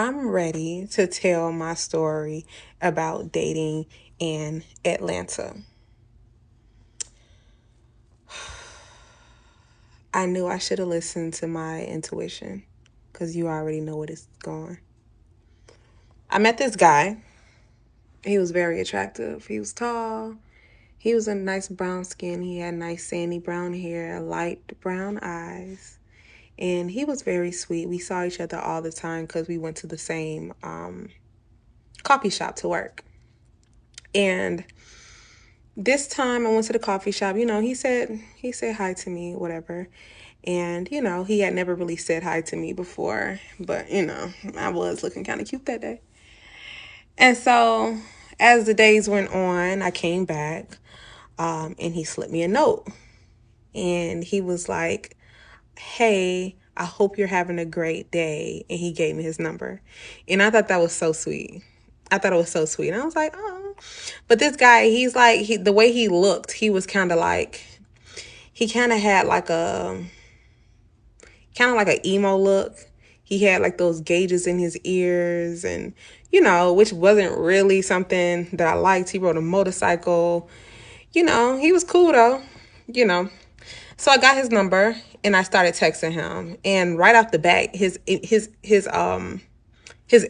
I'm ready to tell my story about dating in Atlanta. I knew I should have listened to my intuition because you already know what it's going. I met this guy. He was very attractive. He was tall. He was a nice brown skin. He had nice sandy brown hair, light brown eyes. And he was very sweet. We saw each other all the time because we went to the same coffee shop to work. And this time I went to the coffee shop, he said hi to me, whatever. And, he had never really said hi to me before, but, I was looking kind of cute that day. And so as the days went on, I came back, and he slipped me a note. And he was like, hey, I hope you're having a great day. And he gave me his number. And I thought that was so sweet. I thought it was so sweet. And I was like, oh. But this guy, he's like, the way he looked, he was kind of like, he kind of had like an emo look. He had like those gauges in his ears and, which wasn't really something that I liked. He rode a motorcycle. He was cool though, So I got his number and I started texting him. And right off the bat, his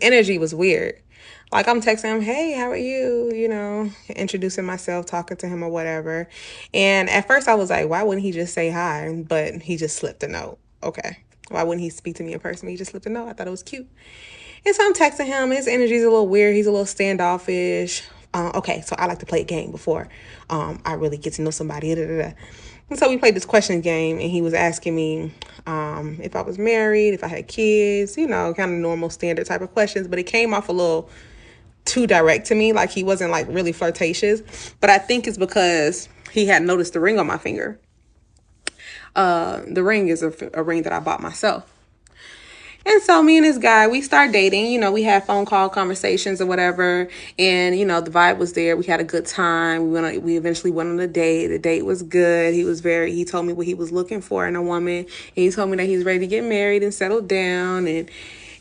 energy was weird. Like I'm texting him, hey, how are you? Introducing myself, talking to him or whatever. And at first I was like, why wouldn't he just say hi? But he just slipped a note. Okay. Why wouldn't he speak to me in person? He just slipped a note. I thought it was cute. And so I'm texting him. His energy's a little weird. He's a little standoffish. Okay, so I like to play a game before I really get to know somebody. And so we played this question game, and he was asking me if I was married, if I had kids, kind of normal standard type of questions. But it came off a little too direct to me, like he wasn't like really flirtatious. But I think it's because he had noticed the ring on my finger. The ring is a ring that I bought myself. And so me and this guy, we started dating, we had phone call conversations or whatever. And, the vibe was there. We had a good time. We eventually went on a date. The date was good. He told me what he was looking for in a woman. And he told me that he's ready to get married and settle down. And,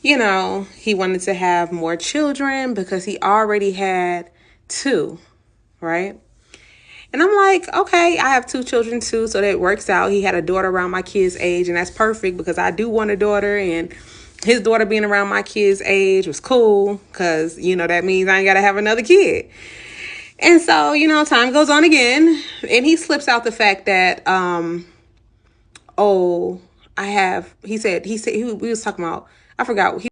he wanted to have more children because he already had 2, right? And I'm like, okay, I have 2 children too, so that works out. He had a daughter around my kid's age, and that's perfect because I do want a daughter, and his daughter being around my kid's age was cool because, that means I ain't got to have another kid. And so, time goes on again, and he slips out the fact that, we was talking about, I forgot,